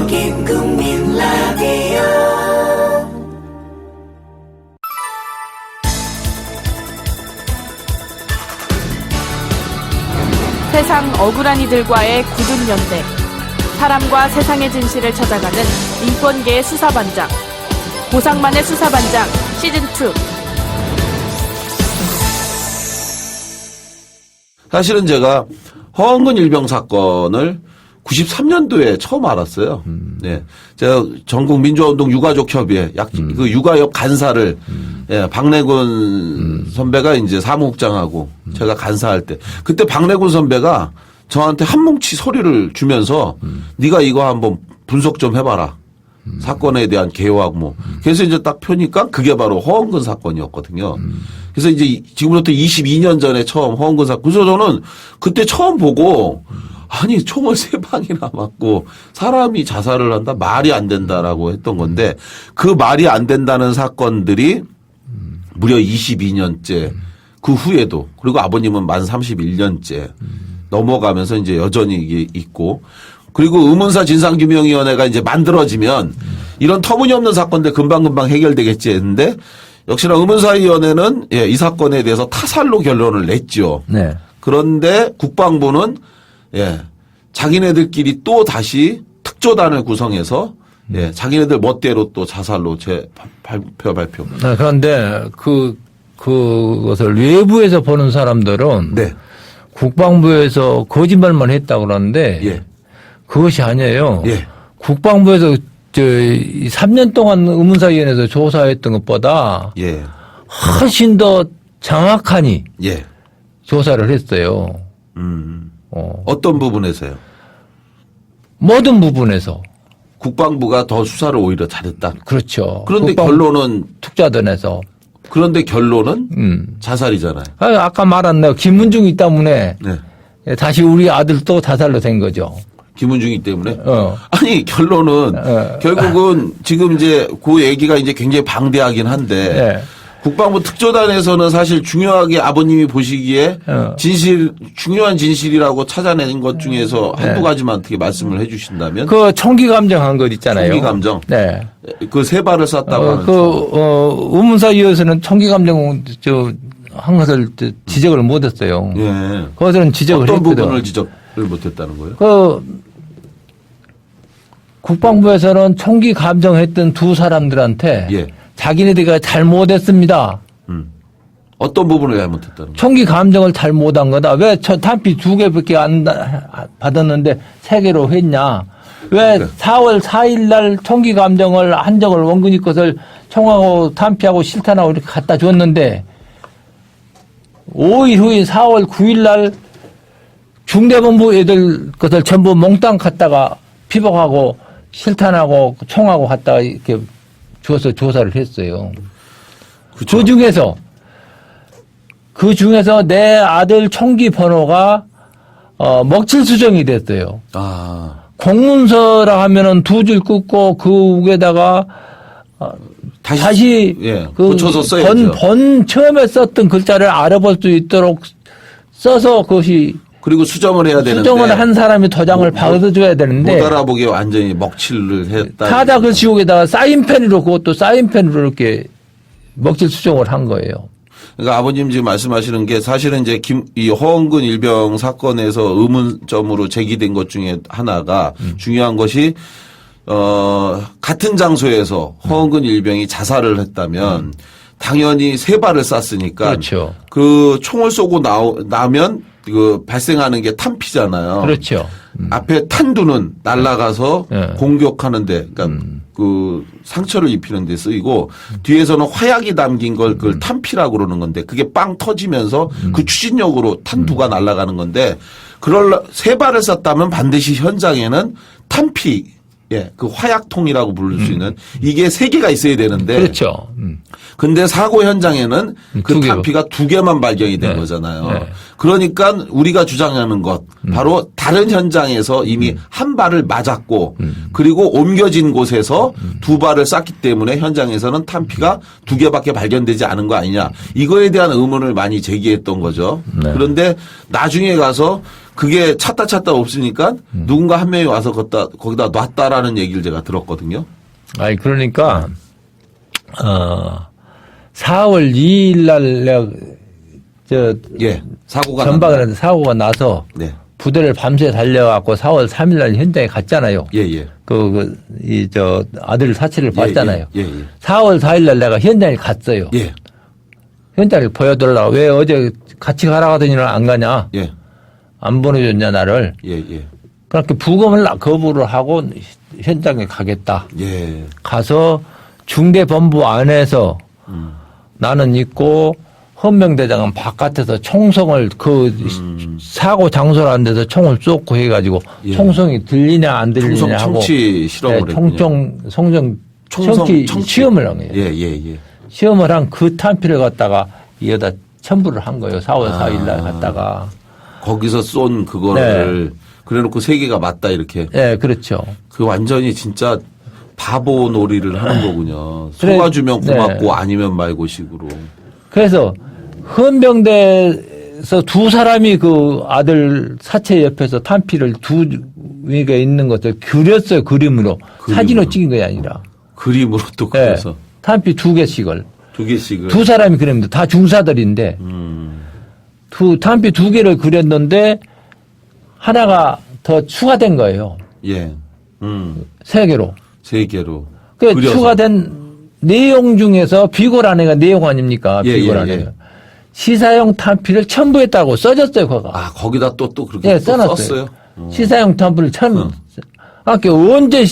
국민 라디오 세상 억울한 이들과의 굳은 연대, 사람과 세상의 진실을 찾아가는 인권계의 수사반장, 고상만의 수사반장 시즌2. 사실은 제가 허은근 일병 사건을 93년도에 처음 알았어요. 네. 제가 전국 민주화운동 유가족협의회 그 유가협 간사를 예, 박래군 선배가 이제 사무국장하고 제가 간사할 때 그때 박래군 선배가 저한테 한 뭉치 서류를 주면서 네가 이거 한번 분석 좀 해봐라. 사건에 대한 개요하고 뭐. 그래서 이제 딱 펴니까 그게 바로 허은근 사건이었거든요. 그래서 이제 지금부터 22년 전에 처음 허은근 사건. 그래서 저는 그때 처음 보고 아니 총을 3방이나 맞고 사람이 자살을 한다? 말이 안 된다라고 했던 건데 그 말이 안 된다는 사건들이 무려 22년째 그 후에도 그리고 아버님은 만 31년째 넘어가면서 이제 여전히 이게 있고 그리고 의문사 진상규명위원회가 이제 만들어지면 이런 터무니없는 사건들 금방금방 해결되겠지 했는데 역시나 의문사위원회는 예, 이 사건에 대해서 타살로 결론을 냈죠. 네. 그런데 국방부는 예, 자기네들끼리 또 다시 특조단을 구성해서 예, 자기네들 멋대로 또 자살로 발표. 네, 그런데 그것을 외부에서 보는 사람들은 네. 국방부에서 거짓말만 했다고 그러는데 예. 그것이 아니에요. 예. 국방부에서 3년 동안 의문사위원회에서 조사했던 것보다 예. 훨씬 더 정확하니 예. 조사를 했어요. 어떤 부분에서요? 모든 부분에서. 국방부가 더 수사를 오히려 잘했다. 그렇죠. 그런데 결론은 특자단에서. 그런데 결론은 자살이잖아요. 아까 말한 김문중이 때문에 네. 다시 우리 아들도 자살로 된 거죠. 김은중이 때문에. 어. 아니 결론은 결국은 지금 이제 그 얘기가 이제 굉장히 방대하긴 한데 네. 국방부 특조단에서는 사실 중요하게 아버님이 보시기에 중요한 진실이라고 찾아낸 것 중에서 한두 가지만 어떻게 말씀을 해 주신다면. 그 총기 감정한 것 있잖아요. 총기 감정. 네. 그 3발을 쐈다고 하는. 의문사위에서는 총기 감정 한 것을 지적을 못 했어요. 예. 그것은 지적을 어떤 했거든. 부분을 지적을 못 했다는 거예요? 국방부에서는 총기 감정했던 두 사람들한테 예. 자기네들이 잘못했습니다. 어떤 부분을 잘못했다는 거예요? 총기 감정을 잘못한 거다. 왜 탄피 2개밖에 안 받았는데 3개로 했냐. 왜 4월 4일 날 총기 감정을 한 적을 원근이 것을 총하고 탄피하고 실탄하고 이렇게 갖다 줬는데 5일 후인 4월 9일 날 중대본부 애들 것을 전부 몽땅 갖다가 피복하고 실탄하고 총하고 갖다가 이렇게 줘서 조사를 했어요. 그쵸. 그 중에서 내 아들 총기 번호가 먹칠 수정이 됐어요. 아. 공문서라 하면은 2줄 끊고 그 위에다가 다시 예, 붙여서 써야죠. 처음에 썼던 글자를 알아볼 수 있도록 써서 그것이 그리고 수정을 해야 되는데. 수정을 한 사람이 도장을 받아줘야 되는데. 못 알아보게 완전히 먹칠을 했다. 타자 그 지옥에다가 사인펜으로 그것도 사인펜으로 이렇게 먹칠 수정을 한 거예요. 그러니까 아버님 지금 말씀하시는 게 사실은 이제 이 허은근 일병 사건에서 의문점으로 제기된 것 중에 하나가 중요한 것이 같은 장소에서 허은근 일병이 자살을 했다면 당연히 3발을 쐈으니까 그렇죠. 그 총을 쏘고 나면 그 발생하는 게 탄피잖아요. 그렇죠. 앞에 탄두는 날아가서 공격하는데, 그러니까 그 상처를 입히는 데 쓰이고 뒤에서는 화약이 담긴 걸 그걸 탄피라고 그러는 건데 그게 빵 터지면서 그 추진력으로 탄두가 날아가는 건데 그럴 3발을 쐈다면 반드시 현장에는 탄피, 예, 그 화약통이라고 부를 수 있는 이게 3개가 있어야 되는데. 그렇죠. 근데 사고 현장에는 그 2개. 탄피가 2개만 발견이 된 거잖아요. 네. 그러니까 우리가 주장하는 것 바로 다른 현장에서 이미 한 발을 맞았고 그리고 옮겨진 곳에서 2발을 쐈기 때문에 현장에서는 탄피가 2개밖에 발견되지 않은 거 아니냐. 이거에 대한 의문을 많이 제기했던 거죠. 네. 그런데 나중에 가서 그게 찾다 없으니까 누군가 한 명이 와서 거기다 놨다라는 얘기를 제가 들었거든요. 아니, 그러니까, 4월 2일 날 내가, 예. 사고가 전박을 했는데 사고가 나서 네. 부대를 밤새 달려갖고 4월 3일 날 현장에 갔잖아요. 예. 아들 사체를 봤잖아요. 예. 4월 4일 날 내가 현장에 갔어요. 예. 현장을 보여달라고. 왜 어제 같이 가라 하더니는 안 가냐? 예. 안 보내줬냐, 나를. 예. 그렇게 부검을 거부를 하고 현장에 가겠다. 예. 가서 중대본부 안에서 나는 있고 헌병대장은 바깥에서 총성을 사고 장소라는 데서 총을 쏘고 해가지고 예. 총성이 들리냐 안 들리냐 하고 청취 실험을 청기 시험을 한 거예요. 예. 시험을 한 그 탄피를 갖다가 이어다 첨부를 한 거예요. 4월 4일 날 갔다가. 거기서 쏜 그거를 그래놓고 세 개가 맞다 이렇게. 네, 그렇죠. 그 완전히 진짜 바보 놀이를 하는 거군요. 그래, 속아주면 고맙고 네. 아니면 말고 식으로. 그래서 헌병대에서 두 사람이 그 아들 사체 옆에서 탄피를 두 위가 있는 것을 그렸어요. 그림으로. 사진으로 찍은 게 아니라. 그림으로 또 네, 그래서 탄피 두 개씩을. 두 개씩을. 두 사람이 그렸는데 다 중사들인데 탄피 두 개를 그렸는데 하나가 더 추가된 거예요. 예. 세 개로. 세 개로. 그 그려서. 추가된 내용 중에서 비골 안에가 내용 아닙니까? 예, 비골 예, 안에가. 예. 시사용 탄피를 첨부했다고 써졌어요, 거가. 아, 거기다 또 그렇게 예, 또 써놨어요. 썼어요? 시사용 탄피를 아까 언제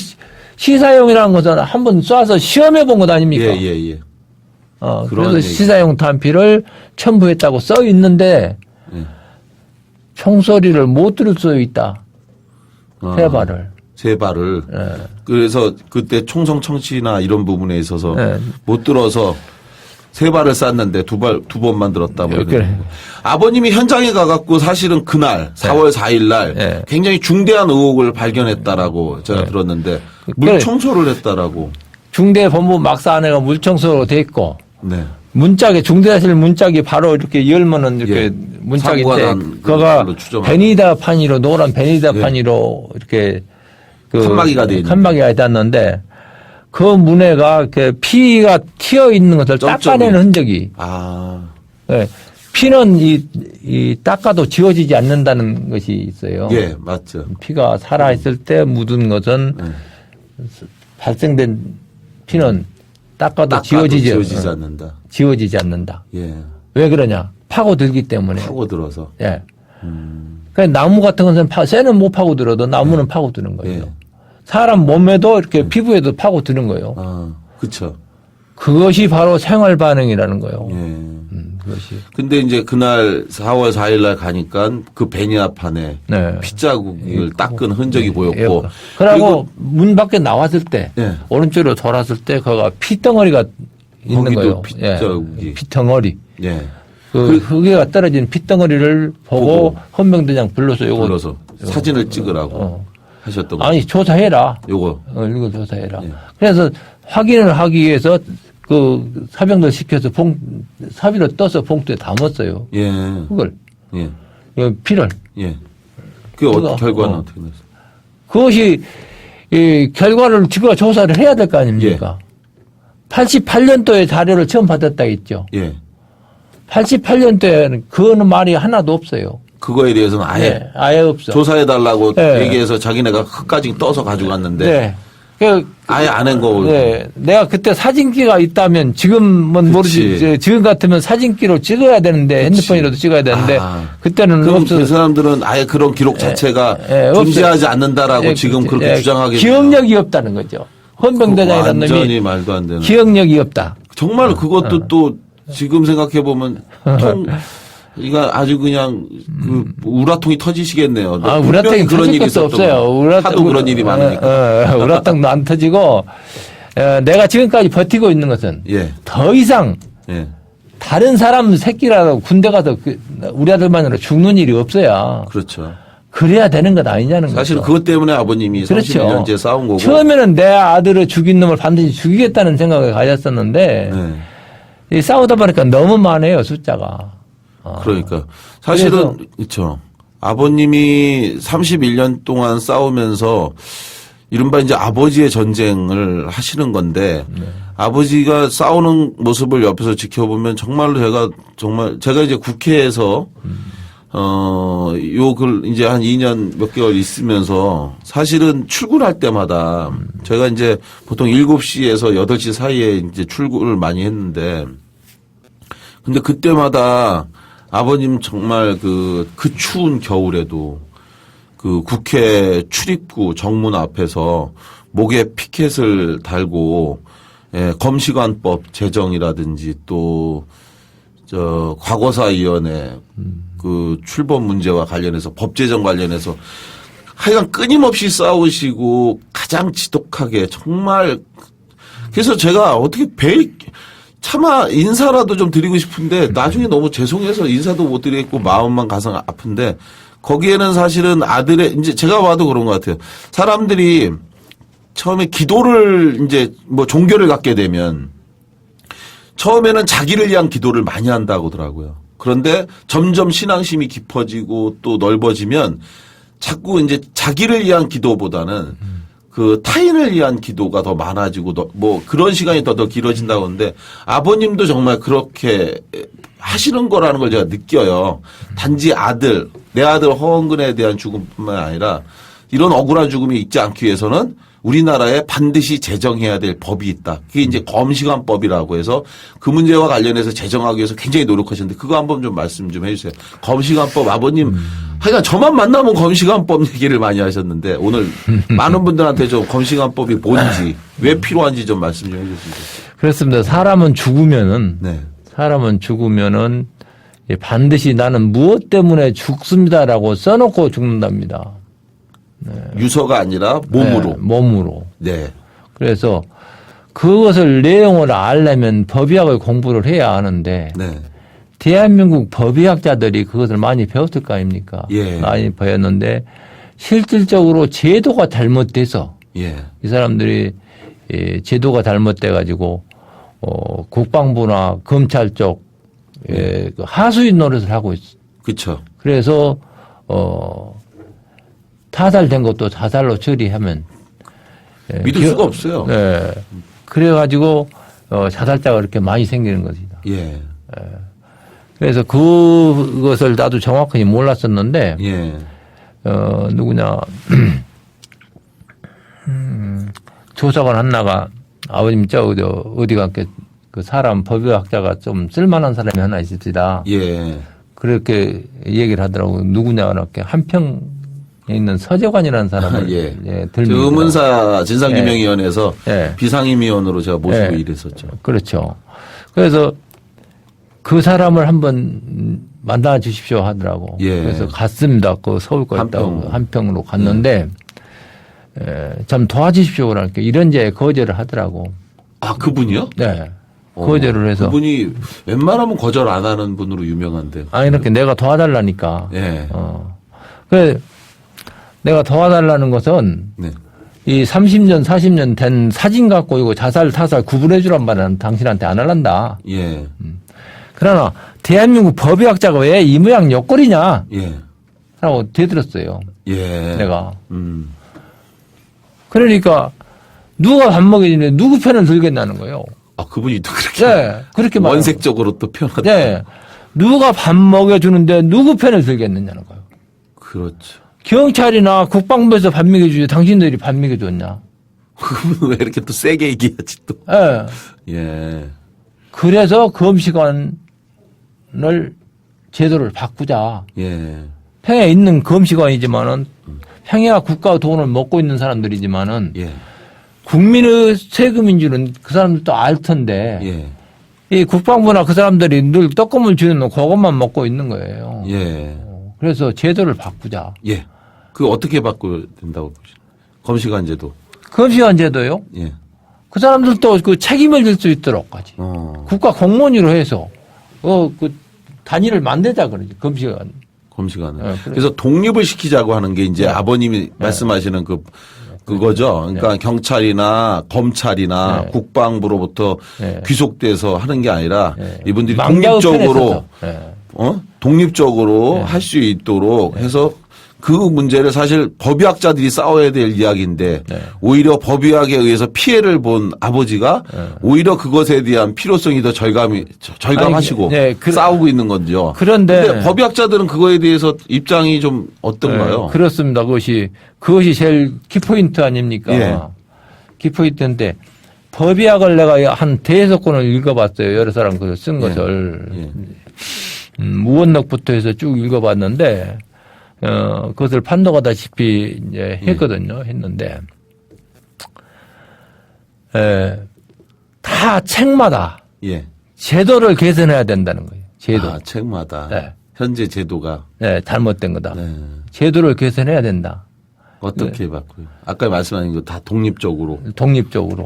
시사용이라는 것은 한번 쏴서 시험해 본 것 아닙니까? 예. 그래서 그런 시사용 탄피를 첨부했다고 써 있는데 예. 총소리를 못 들을 수 있다. 세 발을. 세 발을. 그래서 그때 총성 청취나 이런 부분에 있어서 네. 못 들어서 세 발을 쐈는데 두 번만 들었다. 뭐 그래. 아버님이 현장에 가갖고 사실은 그날 4월 4일 날 네. 굉장히 중대한 의혹을 발견했다라고 제가 들었는데 물 청소를 했다라고. 중대 본부 막사 안에가 물청소로 돼 있고 네. 문짝에 중대사실 문짝이 바로 이렇게 열면은 이렇게 예. 문짝인데 사고가 난 그거가 걸로 추정하고. 베니다 판이로 노란 베니다 판이로 이렇게 칸막이가 돼 있는. 칸막이가 닿았는데 그 문에가 이렇게 피가 튀어 있는 것을 점점이. 닦아내는 흔적이. 아. 예. 피는 이 닦아도 지워지지 않는다는 것이 있어요. 예, 맞죠. 피가 살아 있을 때 묻은 것은 발생된 피는 닦아도 지워지지 않는다. 지워지지 않는다. 예. 왜 그러냐? 파고들기 때문에. 파고들어서. 예. 그러니까 나무 같은 것은 쇠는 못 파고들어도 나무는 파고드는 거예요. 예. 사람 몸에도 이렇게 피부에도 파고드는 거예요. 아, 그쵸. 그것이 바로 생활 반응이라는 거예요. 예. 그것이. 근데 이제 그날 4월 4일 날 가니까 그 베니아판에 네. 핏자국을 닦은 흔적이 보였고. 예. 그리고 문 밖에 나왔을 때 예. 오른쪽으로 돌았을 때 거기가 피덩어리가 있는 거기도 거예요. 핏자국이. 예. 피덩어리. 예. 그 흙에가 떨어진 핏덩어리를 보고 헌병대장 불러서 요거 불러서 사진을 찍으라고 하셨던 거예요. 아니 조사해라. 요거. 이거 조사해라. 예. 그래서 확인을 하기 위해서 그 사병들 시켜서 사비로 떠서 봉투에 담았어요. 예. 그걸 예. 피를. 예. 그 결과는 어떻게 됐어요? 그것이 이 결과를 지가 조사를 해야 될 거 아닙니까? 88년도에 자료를 처음 받았다 했죠. 예. 88년도에는 그거는 말이 하나도 없어요. 그거에 대해서는 아예 네, 아예 없어. 조사해달라고 네. 얘기해서 자기네가 흙까지 떠서 가지고 갔는데 네. 그, 아예 안 한 거. 네. 내가 그때 사진기가 있다면 지금은 모르지. 지금 같으면 사진기로 찍어야 되는데 핸드폰이라도 찍어야 되는데 그때는 그럼 없어. 그 사람들은 아예 그런 기록 자체가 존재하지 않는다라고 지금 그렇게 주장하게 기억력이 없다는 거죠. 헌병대장이라는 완전히 놈이 말도 안 되는. 기억력이 없다. 정말 그것도 또 지금 생각해 보면 이거 아주 그냥 그 우라통이 터지시겠네요. 우라통이 그런 일이 터질 것도 없어요. 하도 그런 일이 많으니까. 우라통도 안 터지고 내가 지금까지 버티고 있는 것은 예. 더 이상 예. 다른 사람 새끼라도 군대 가서 우리 아들만으로 죽는 일이 없어야. 그렇죠. 그래야 되는 것 아니냐는 거죠. 사실 그것 때문에 아버님이 그렇죠. 30년째 싸운 거고. 처음에는 내 아들을 죽인 놈을 반드시 죽이겠다는 생각을 가졌었는데 이 싸우다 보니까 너무 많아요 숫자가. 그러니까 사실은 그렇죠. 아버님이 31년 동안 싸우면서 이른바 이제 아버지의 전쟁을 하시는 건데 아버지가 싸우는 모습을 옆에서 지켜보면 정말로 제가 이제 국회에서 글 이제 한 2년 몇 개월 있으면서 사실은 출근할 때마다 제가 이제 보통 7시에서 8시 사이에 이제 출근을 많이 했는데 근데 그때마다 아버님 정말 그 추운 겨울에도 그 국회 출입구 정문 앞에서 목에 피켓을 달고 검시관법 제정이라든지 또 과거사위원회 그 출범 문제와 관련해서 법 제정 관련해서 하여간 끊임없이 싸우시고 가장 지독하게 정말 그래서 제가 어떻게 차마 인사라도 좀 드리고 싶은데 나중에 너무 죄송해서 인사도 못 드리겠고 마음만 가서 아픈데 거기에는 사실은 아들의 이제 제가 봐도 그런 것 같아요. 사람들이 처음에 기도를 이제 뭐 종교를 갖게 되면 처음에는 자기를 위한 기도를 많이 한다고 하더라고요. 그런데 점점 신앙심이 깊어지고 또 넓어지면 자꾸 이제 자기를 위한 기도보다는 그 타인을 위한 기도가 더 많아지고 뭐 그런 시간이 더 길어진다고 하는데 아버님도 정말 그렇게 하시는 거라는 걸 제가 느껴요. 단지 내 아들 허원근에 대한 죽음뿐만 아니라 이런 억울한 죽음이 있지 않기 위해서는 우리나라에 반드시 제정해야 될 법이 있다. 그게 이제 검시관법이라고 해서 그 문제와 관련해서 제정하기 위해서 굉장히 노력하셨는데 그거 한번 좀 말씀 좀 해주세요. 검시관법 아버님 하여간 저만 만나면 검시관법 얘기를 많이 하셨는데 오늘 많은 분들한테 좀 검시관법이 뭔지 왜 필요한지 좀 말씀 좀 해주시면 좋겠습니다. 그렇습니다. 사람은 죽으면은 반드시 나는 무엇 때문에 죽습니다라고 써놓고 죽는답니다. 네. 유서가 아니라 몸으로. 네, 몸으로. 네. 그래서 그것을 내용을 알려면 법의학을 공부를 해야 하는데 네. 대한민국 법의학자들이 그것을 많이 배웠을 거 아닙니까? 예. 많이 배웠는데 실질적으로 제도가 잘못돼서 예. 이 사람들이 제도가 잘못돼 가지고 국방부나 검찰 쪽 하수인 노릇을 하고 있어. 그렇죠. 그래서 타살된 것도 자살로 처리하면 믿을 수가 없어요. 네. 그래가지고 자살자가 그렇게 많이 생기는 것이다. 예. 그래서 그것을 나도 정확하게 몰랐었는데 예. 누구냐 조사관 한나가 아버님 어디가 그 사람 법의학자가 좀 쓸만한 사람이 하나 있습니다. 예. 그렇게 얘기를 하더라고. 누구냐 이렇게 한평에 있는 서재관이라는 사람을 예. 들면 의문사 진상규명위원회에서 예. 비상임위원으로 제가 모시고 예. 일했었죠. 그렇죠. 그래서 그 사람을 한번 만나 주십시오 하더라고. 예. 그래서 갔습니다. 그 서울과 있다고 한평으로 갔는데 참 도와주십시오 그러니까 이런저런 거절을 하더라고. 아, 그분이요? 네. 거절을 해서. 그분이 웬만하면 거절 안 하는 분으로 유명한데. 아니, 이렇게 내가 도와달라니까. 예. 그래, 내가 도와달라는 것은 네. 이 30년, 40년 된 사진 갖고 이거 자살, 타살 구분해 주란 말은 당신한테 안 할란다. 예. 그러나 대한민국 법의학자가 왜 이 모양 옆거리냐? 예. 라고 되들었어요. 예. 내가. 그러니까 누가 밥 먹이는데 누구 편을 들겠다는 거예요. 아, 그분이 또 그렇게. 네. 그렇게 말하고. 원색적으로 또 표현하다. 네. 누가 밥 먹여주는데 누구 편을 들겠느냐는 거예요. 그렇죠. 경찰이나 국방부에서 밥 먹여주지 당신들이 밥 먹여줬냐. 그분은 왜 이렇게 또 세게 얘기하지 또. 네. 예. 그래서 검시관을 제도를 바꾸자. 예. 평양에 있는 검시관이지만은 평양가 국가 돈을 먹고 있는 사람들이지만은 예. 국민의 세금인 줄은 그 사람들도 알 텐데 예. 이 국방부나 그 사람들이 늘 떡고물 주는 그것만 먹고 있는 거예요. 예. 그래서 제도를 바꾸자. 예. 그 어떻게 바꿔야 된다고 보시나요? 검시관 제도. 검시관 제도요? 예. 그 사람들도 그 책임을 질 수 있도록까지. 국가 공무원으로 해서 그 단위를 만들자 그러지. 검시관. 검시관을. 네, 그래서 독립을 시키자고 하는 게 이제 아버님이 말씀하시는 그거죠. 그러니까 경찰이나 검찰이나 국방부로부터 귀속돼서 하는 게 아니라 이분들이 망자의 독립적으로 편에 서서. 독립적으로 할 수 있도록 해서 그 문제를 사실 법의학자들이 싸워야 될 이야기인데 오히려 법의학에 의해서 피해를 본 아버지가 오히려 그것에 대한 필요성이 더 절감하시고 싸우고 있는 거죠. 그런데 법의학자들은 그거에 대해서 입장이 좀 어떤가요? 그렇습니다. 그것이 제일 키포인트 아닙니까? 예. 키포인트인데 법의학을 내가 한 대여섯 권을 읽어봤어요. 여러 사람 그걸 쓴 것을. 무원록부터 해서 쭉 읽어봤는데 그것을 판독하다시피 이제 했거든요. 했는데 다 책마다 제도를 개선해야 된다는 거예요. 제도. 아, 책마다. 현재 제도가. 잘못된 거다. 제도를 개선해야 된다. 어떻게 바꾸요? 아까 말씀하신 거 다 독립적으로. 독립적으로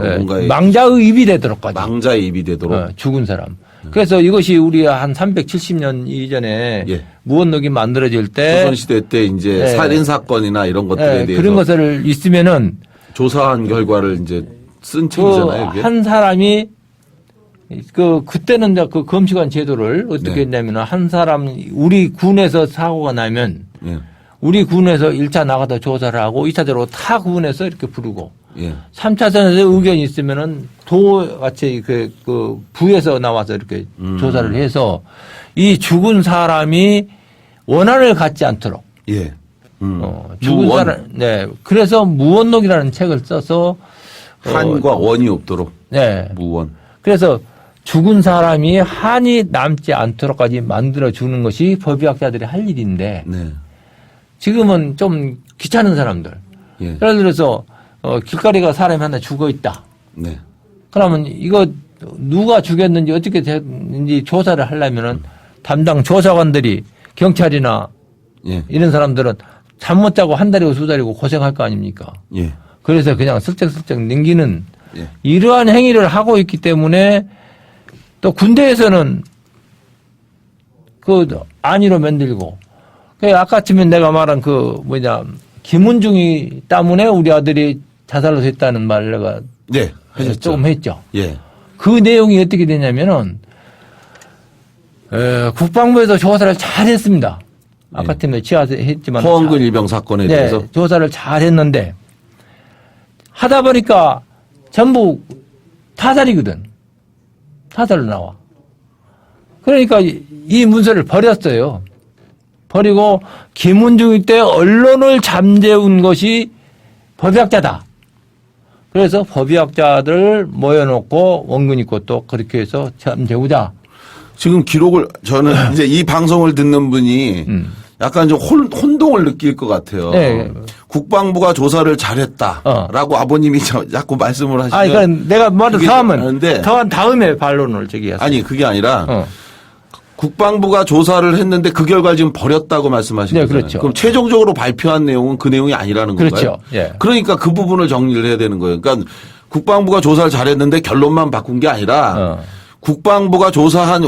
뭔가에. 망자의 되도록까지. 망자의 입이 되도록. 죽은 사람. 그래서 이것이 우리 한 370년 이전에 무원록이 만들어질 때 조선시대 때 이제 살인사건이나 이런 것들에 대해서 그런 것을 있으면은 조사한 결과를 이제 쓴 책이잖아요. 이게. 한 사람이 그때는 이제 그 검시관 제도를 어떻게 했냐면 한 사람 우리 군에서 사고가 나면 우리 군에서 1차 나가서 조사를 하고 2차적으로 타 군에서 이렇게 부르고 3차선에서 의견이 있으면은 도같이 그 부에서 나와서 이렇게 조사를 해서 이 죽은 사람이 원한을 갖지 않도록. 죽은 사람, 그래서 무원록이라는 책을 써서 한과 원이 없도록. 무원. 그래서 죽은 사람이 한이 남지 않도록까지 만들어 주는 것이 법의학자들이 할 일인데 지금은 좀 귀찮은 사람들. 예를 들어서 길거리가 사람이 하나 죽어 있다. 그러면 이거 누가 죽였는지 어떻게 됐는지 조사를 하려면은 담당 조사관들이 경찰이나 이런 사람들은 잠 못 자고 한 달이고 두 달이고 고생할 거 아닙니까? 그래서 그냥 슬쩍슬쩍 넘기는 이러한 행위를 하고 있기 때문에 또 군대에서는 그 안위로 만들고 아까쯤에 내가 말한 김은중이 때문에 우리 아들이 자살로 됐다는 말 내가 하셨죠. 조금 했죠. 그 내용이 어떻게 되냐면은 국방부에서 조사를 잘 했습니다. 아까쯤에 했지만 허원근 일병 사건에 대해서 조사를 잘 했는데 하다 보니까 전부 타살이거든. 타살로 나와. 그러니까 이 문서를 버렸어요. 버리고 김은중이 때 언론을 잠재운 것이 법의학자다. 그래서 법의학자들 모여놓고 원근 있고 또 그렇게 해서 잠재우자. 지금 기록을 저는 이제 이 방송을 듣는 분이 약간 좀 혼동을 느낄 것 같아요. 국방부가 조사를 잘했다라고 아버님이 자꾸 말씀을 하시면. 아니, 그럼 내가 뭐를 더 하면 더한 다음에 반론을 제기했어요. 아니 그게 아니라 국방부가 조사를 했는데 그 결과를 지금 버렸다고 말씀하신 거잖아요. 그렇죠. 그럼 최종적으로 발표한 내용은 그 내용이 아니라는 건가요? 그렇죠. 그러니까 그 부분을 정리를 해야 되는 거예요. 그러니까 국방부가 조사를 잘했는데 결론만 바꾼 게 아니라 국방부가 조사한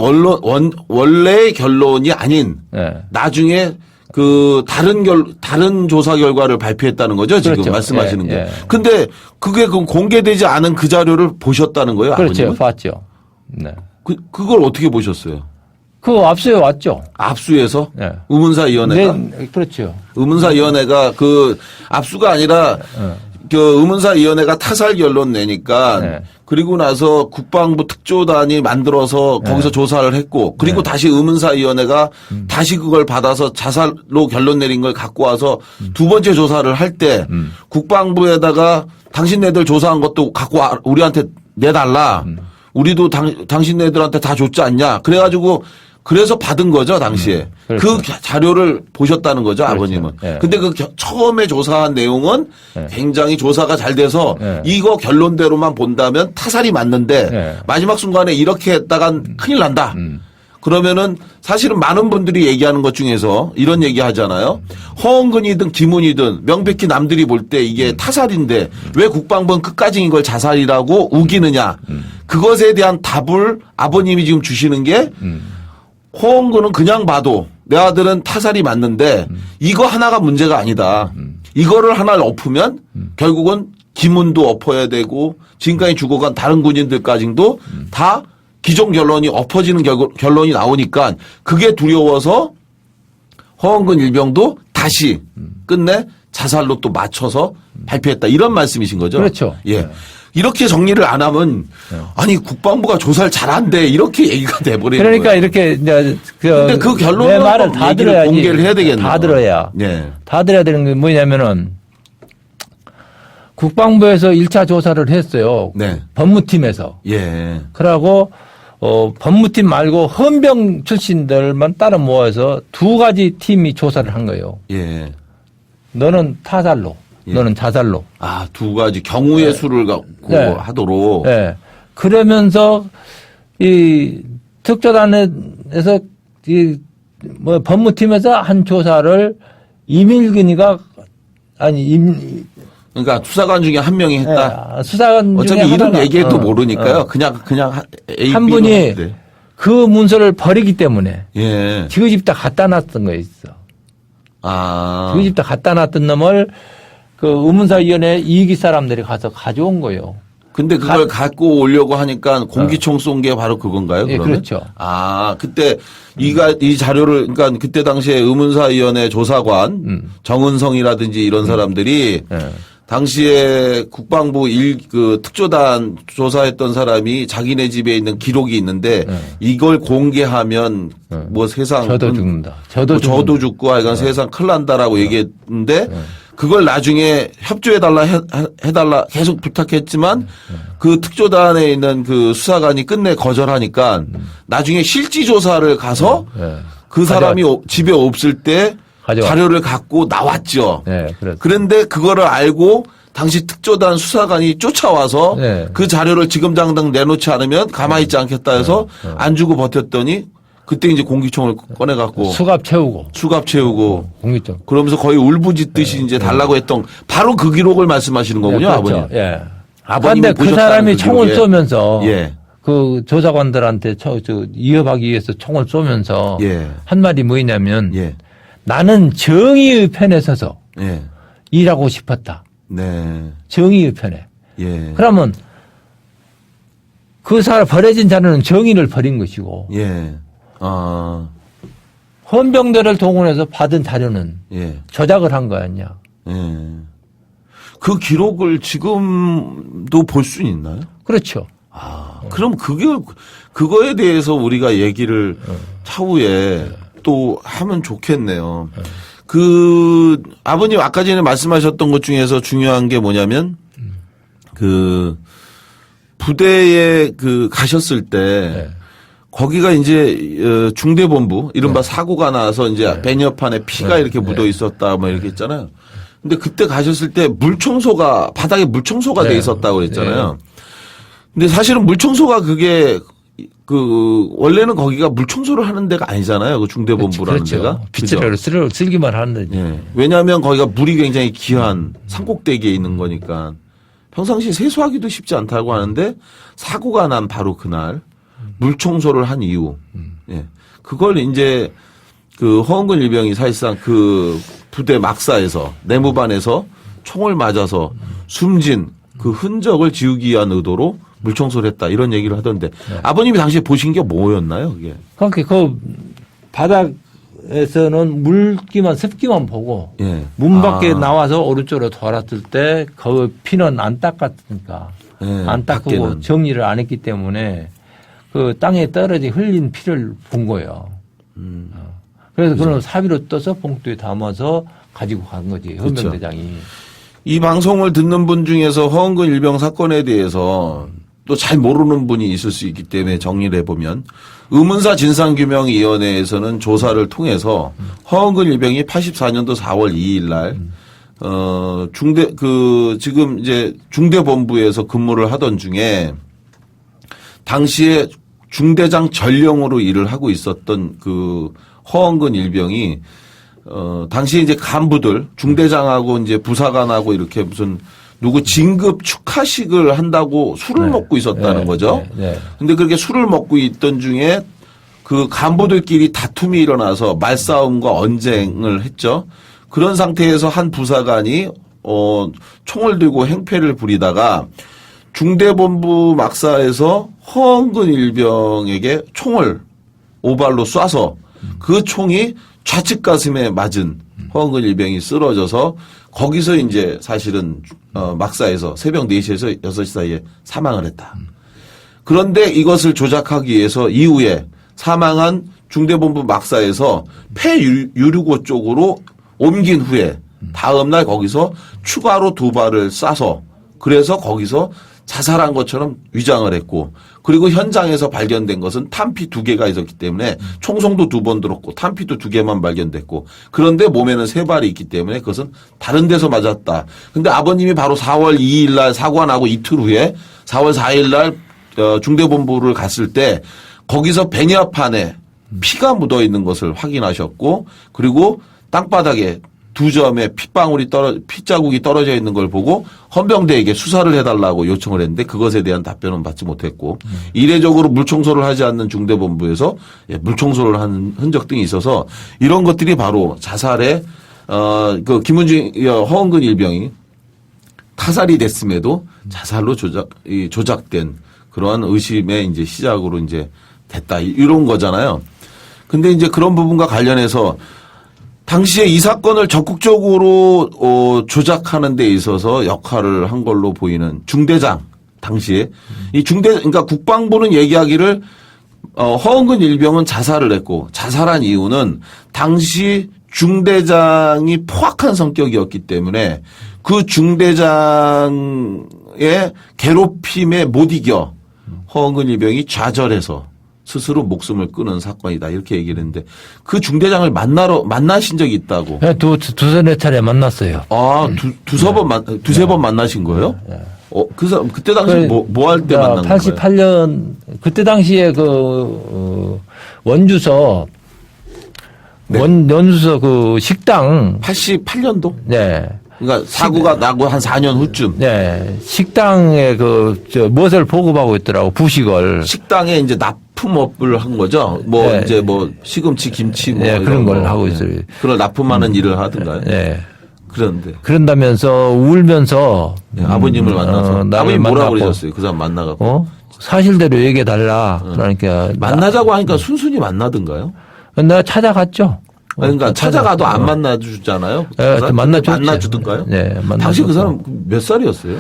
원래의 결론이 아닌 나중에 그 다른 조사 결과를 발표했다는 거죠. 지금 그렇죠. 말씀하시는 게. 근데 그게 공개되지 않은 그 자료를 보셨다는 거예요. 그렇죠. 아버님은? 봤죠. 그걸 어떻게 보셨어요? 그 압수에 왔죠. 압수해서? 의문사위원회가? 그렇죠. 의문사위원회가 그 압수가 아니라 그 의문사위원회가 타살 결론 내니까 그리고 나서 국방부 특조단이 만들어서 거기서 조사를 했고 그리고 다시 의문사위원회가 다시 그걸 받아서 자살로 결론 내린 걸 갖고 와서 두 번째 조사를 할 때 국방부에다가 당신네들 조사한 것도 갖고 우리한테 내달라. 우리도 당신네들한테 다 줬지 않냐. 그래서 받은 거죠, 당시에. 그렇죠. 그 자료를 보셨다는 거죠, 그렇죠. 아버님은. 근데 처음에 조사한 내용은 굉장히 조사가 잘 돼서 이거 결론대로만 본다면 타살이 맞는데 마지막 순간에 이렇게 했다간 큰일 난다. 그러면은 사실은 많은 분들이 얘기하는 것 중에서 이런 얘기 하잖아요. 허원근이든 김훈이든 명백히 남들이 볼 때 이게 타살인데 왜 국방부는 끝까지 이걸 자살이라고 우기느냐. 그것에 대한 답을 아버님이 지금 주시는 게 허원근은 그냥 봐도 내 아들은 타살이 맞는데 이거 하나가 문제가 아니다. 이거를 하나를 엎으면 결국은 김훈도 엎어야 되고 지금까지 죽어간 다른 군인들까지도 다 기존 결론이 엎어지는 결론이 나오니까 그게 두려워서 허은근 일병도 다시 끝내 자살로 또 맞춰서 발표했다. 이런 말씀이신 거죠? 그렇죠. 예. 네. 이렇게 정리를 안 하면 아니 국방부가 조사를 잘한대 이렇게 얘기가 돼버리는 그러니까 거예요. 이렇게 이제 근데 그 결론은 내 말을 다 얘기를 들어야지. 공개를 해야 되겠네요. 다 들어야. 예. 다 들어야 되는 게 뭐냐면은 국방부에서 1차 조사를 했어요. 네. 법무팀에서. 예. 그러고 법무팀 말고 헌병 출신들만 따로 모아서 두 가지 팀이 조사를 한 거예요. 예. 너는 타살로, 너는 자살로. 아, 두 가지 경우의 수를 갖고 네. 하도록. 네. 그러면서 이 특조단에서 이 뭐 법무팀에서 한 조사를 이밀근이가 그러니까 수사관 중에 한 명이 했다. 네, 수사관 어차피 중에 이름 하나가, 얘기해도 모르니까요. 그냥 A, 한 B로 분이 하는데. 그 문서를 버리기 때문에 예. 지그 집다 갖다 놨던 거 있어. 아. 지그 집다 갖다 놨던 놈을 그 의문사위원회 이기 사람들이 가서 가져온 거예요. 근데 그걸 갖고 오려고 하니까 공기총 쏜 게 바로 그건가요? 예, 그러면? 그렇죠. 아, 그때 이 자료를 그러니까 그때 당시에 의문사위원회 조사관 정은성이라든지 이런 사람들이 예. 당시에 국방부 그 특조단 조사했던 사람이 자기네 집에 있는 기록이 있는데 이걸 공개하면 뭐 세상 저도 죽는다. 저도 죽고 하여간 세상 큰일 난다라고 얘기했는데 그걸 나중에 협조해달라 해달라 계속 부탁했지만 그 특조단에 있는 그 수사관이 끝내 거절하니까 나중에 실지 조사를 가서 그 사람이 집에 없을 때 자료를 갖고 나왔죠. 네, 그렇죠. 그런데 그거를 알고 당시 특조단 수사관이 쫓아와서 네. 그 자료를 지금 당장 내놓지 않으면 가만히 있지 않겠다 해서 안 주고 버텼더니 그때 이제 공기총을 꺼내갖고 수갑 채우고 채우고 공기총. 그러면서 거의 울부짖듯이 이제 달라고 했던 바로 그 기록을 말씀하시는 거군요, 네, 그렇죠. 아버님. 예. 아버님이 그런데 그 보셨다는 사람이 그 총을 기록에. 쏘면서 예. 그 조사관들한테 위협하기 위해서 총을 쏘면서 예. 한 말이 뭐냐면 예. 나는 정의의 편에 서서 예. 일하고 싶었다. 네. 정의의 편에. 예. 그러면 그 사람 버려진 자료는 정의를 버린 것이고 예. 아. 헌병대를 동원해서 받은 자료는 예. 조작을 한 거 아니냐. 예. 그 기록을 지금도 볼 수 있나요? 그렇죠. 아, 그럼 그거에 대해서 우리가 얘기를 차후에 또 하면 좋겠네요. 그, 아버님 아까 전에 말씀하셨던 것 중에서 중요한 게 뭐냐면, 그, 부대에 가셨을 때, 거기가 이제, 중대본부, 이른바 사고가 나서 이제 배녀판에 피가 이렇게 묻어 있었다, 뭐 이렇게 했잖아요. 근데 그때 가셨을 때 물청소가, 바닥에 물청소가 돼 있었다고 그랬잖아요. 근데 사실은 물청소가 그게 원래는 거기가 물청소를 하는 데가 아니잖아요. 그 중대본부라는 그렇죠. 데가. 빗자루로 쓸기만 하는 데지. 예. 왜냐하면 거기가 물이 굉장히 귀한 산꼭대기에 있는 거니까 평상시에 세수하기도 쉽지 않다고 하는데 사고가 난 바로 그날 물청소를 한 이유. 예. 그걸 이제 그 허은근 일병이 사실상 그 부대 막사에서 내무반에서 총을 맞아서 숨진 그 흔적을 지우기 위한 의도로 물청소를 했다 이런 얘기를 하던데 아버님이 당시에 보신 게 뭐였나요, 그게? 그러니까 그 바닥에서는 물기만 습기만 보고 예. 문 밖에 나와서 오른쪽으로 돌았을 때 그 피는 안 닦았으니까 예, 안 닦고 밖에는. 정리를 안 했기 때문에 그 땅에 떨어진 흘린 피를 본 거예요. 그래서 그걸 사비로 떠서 봉투에 담아서 가지고 간 거지 헌병대장이. 이 방송을 듣는 분 중에서 허은근 일병 사건에 대해서 또 잘 모르는 분이 있을 수 있기 때문에 정리를 해보면 의문사 진상규명위원회에서는 조사를 통해서 허은근 일병이 84년도 4월 2일 날 지금 이제 중대본부에서 근무를 하던 중에 당시에 중대장 전령으로 일을 하고 있었던 그 허은근 일병이 당시에 이제 간부들 중대장하고 이제 부사관하고 이렇게 무슨 누구 진급 축하식을 한다고 술을 먹고 있었다는 거죠. 근데 그렇게 술을 먹고 있던 중에 그 간부들끼리 다툼이 일어나서 말싸움과 언쟁을 했죠. 그런 상태에서 한 부사관이 총을 들고 행패를 부리다가 중대본부 막사에서 허은근 일병에게 총을 오발로 쏴서 그 총이 좌측 가슴에 맞은 허은근 일병이 쓰러져서 거기서 이제 사실은 막사에서 새벽 4시에서 6시 사이에 사망을 했다. 그런데 이것을 조작하기 위해서 이후에 사망한 중대본부 막사에서 폐유류고 쪽으로 옮긴 후에 다음날 거기서 추가로 2발을 쏴서 그래서 거기서 자살한 것처럼 위장을 했고 그리고 현장에서 발견된 것은 탄피 2개가 있었기 때문에 총성도 2번 들었고 탄피도 2개만 발견됐고 그런데 몸에는 3발이 있기 때문에 그것은 다른 데서 맞았다. 근데 아버님이 바로 4월 2일 날 사고가 나고 이틀 후에 4월 4일 날 중대본부를 갔을 때 거기서 베니어판에 피가 묻어 있는 것을 확인하셨고 그리고 땅바닥에 2점의 피자국이 떨어져 있는 걸 보고 헌병대에게 수사를 해달라고 요청을 했는데 그것에 대한 답변은 받지 못했고 이례적으로 물청소를 하지 않는 중대본부에서 물청소를 하는 흔적 등이 있어서 이런 것들이 바로 자살의 그 김은중 허은근 일병이 타살이 됐음에도 자살로 조작된 그러한 의심의 이제 시작으로 이제 됐다 이런 거잖아요. 근데 이제 그런 부분과 관련해서 당시에 이 사건을 적극적으로 조작하는 데 있어서 역할을 한 걸로 보이는 중대장 당시에 이 그러니까 국방부는 얘기하기를 허은근 일병은 자살을 했고 자살한 이유는 당시 중대장이 포악한 성격이었기 때문에 그 중대장의 괴롭힘에 못 이겨 허은근 일병이 좌절해서 스스로 목숨을 끊은 사건이다 이렇게 얘기를 했는데 그 중대장을 만나신 적이 있다고. 네, 두세 차례 만났어요. 아, 두세 번 만나신 거예요? 네. 그때 당시 뭐 할 때 만난 거예요? 88년 그때 당시에 원주서 네. 원주서 그 식당 88년도? 네. 그러니까 사고가 나고 한 4년 후쯤. 네. 식당에 무엇을 보급하고 있더라고, 부식을. 식당에 이제 납품업을 한 거죠. 네. 이제 시금치, 김치 네, 그런 걸 하고 있어요. 그걸 납품하는 일을 하던가요? 네. 그런데. 그런다면서 울면서. 네, 아버님을 만나서. 아버님 뭐라고 그러셨어요? 그 사람 만나갖고. 사실대로 얘기해달라. 그러니까. 만나자고 하니까 순순히 만나던가요? 내가 찾아갔죠. 그러니까 찾아가도 안 만나주잖아요. 네, 만나주던가요? 네, 당시 그 사람 몇 살이었어요?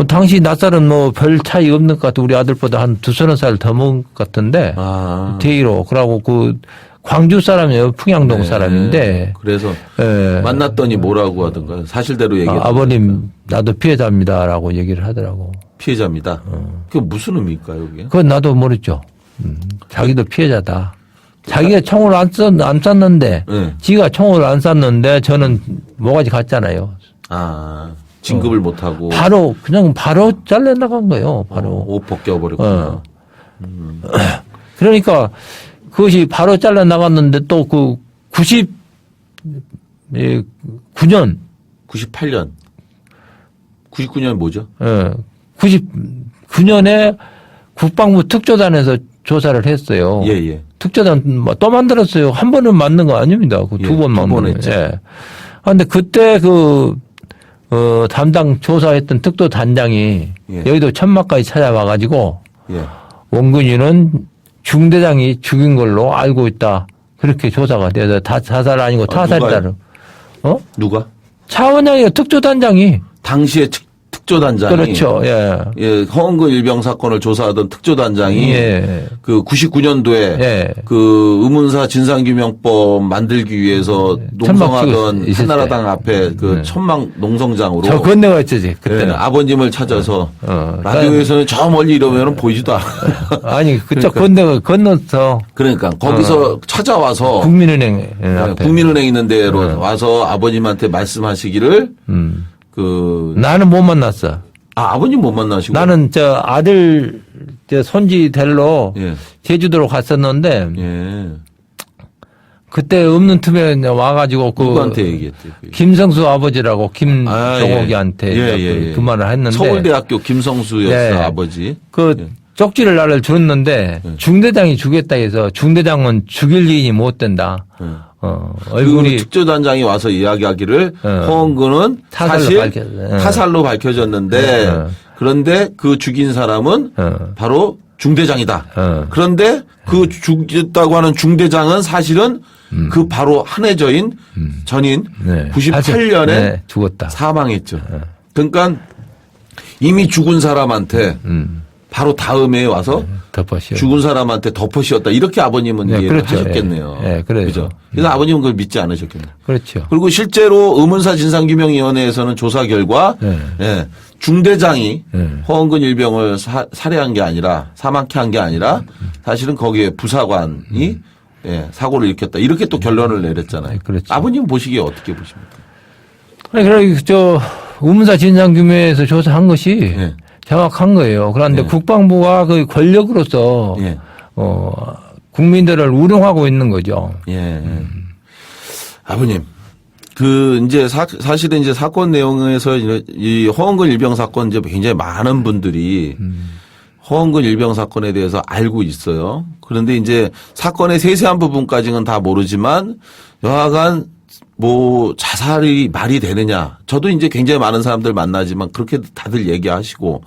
당시 낯살은 별 차이 없는 것 같아. 우리 아들보다 한 2~30살 더 먹은 것 같은데. 대의로. 그러고 광주 사람이에요. 풍양동 네, 사람인데. 그래서 네. 만났더니 뭐라고 하던가요? 사실대로 얘기했어요. 아버님, 나도 피해자입니다라고 얘기를 하더라고. 피해자입니다. 그게 무슨 의미일까요, 그게? 그건 나도 모르죠. 자기도 피해자다. 자기가 총을 안 쐈는데, 네. 지가 총을 안 쐈는데, 저는 모가지 갔잖아요. 진급을 못하고. 그냥 바로 잘려나간 거예요, 바로. 옷 벗겨버렸구나. 그러니까, 그것이 바로 잘려나갔는데, 또 99년. 98년. 99년 뭐죠? 99년에 국방부 특조단에서 조사를 했어요. 예. 특조단 또 만들었어요. 한 번은 맞는 거 아닙니다. 2번 맞는 거. 예. 그런데 그때 담당 조사했던 특도단장이 여의도 천막까지 찾아와가지고 원근이는 중대장이 죽인 걸로 알고 있다. 그렇게 조사가 돼서 다 자살 아니고 타살이다. 누가? 차원장이요. 특조단장이. 당시에 특조단장이. 그렇죠. 예. 허은근 일병 사건을 조사하던 특조단장이. 그 99년도에. 그 의문사 진상규명법 만들기 위해서 농성하던 한나라당 앞에 천막 농성장으로. 저 건너가 있었지. 그때는. 아버님을 찾아서. 라디오에서는 저 멀리 이러면 보이지도 않아. 아니, 그쪽 건너서. 그러니까 거기서 찾아와서. 국민은행 앞에. 국민은행 있는 데로 와서 아버님한테 말씀하시기를. 나는 못 만났어. 아버님 못 만나시고? 나는 아들, 손지 델로 제주도로 갔었는데. 그때 없는 틈에 와가지고 누구한테 얘기했대요? 김성수 아버지라고 김종옥이한테 그 말을 했는데. 서울대학교 김성수였어, 아버지. 쪽지를 나를 줬는데 중대장이 주겠다 해서 중대장은 죽일 일이 못 된다. 그 얼굴이 특조단장이 와서 이야기하기를 허은근은 타살로 사실 밝혀졌- 타살로 밝혀졌는데 그런데 그 죽인 사람은 바로 중대장이다. 그런데 그 죽였다고 하는 중대장은 사실은 그 바로 한해저인 전인 네. 98년에 네, 죽었다. 사망했죠. 그러니까 이미 죽은 사람한테 바로 다음에 와서 덮어씌워. 죽은 사람한테 덮어씌웠다. 이렇게 아버님은 네, 이해를 그렇죠. 하셨겠네요. 예, 그래요. 그죠? 그래서 아버님은 그걸 믿지 않으셨겠네요. 그렇죠. 그리고 실제로 의문사 진상규명위원회에서는 조사 결과 네. 예, 중대장이 네. 허은근 일병을 살해한 게 아니라 사망케 한 게 아니라 사실은 거기에 부사관이 예, 사고를 일으켰다. 이렇게 또 결론을 내렸잖아요. 네, 그렇죠. 아버님 보시기에 어떻게 보십니까? 아니, 그래, 의문사 진상규명에서 조사한 것이 예. 정확한 거예요. 그런데 예. 국방부가 그 권력으로서 예. 국민들을 우롱하고 있는 거죠. 예. 아버님, 이제 사실은 이제 사건 내용에서 이 허은근 일병 사건 이제 굉장히 많은 분들이 허은근 일병 사건에 대해서 알고 있어요. 그런데 이제 사건의 세세한 부분까지는 다 모르지만 여하간 뭐 자살이 말이 되느냐. 저도 이제 굉장히 많은 사람들 만나지만 그렇게 다들 얘기하시고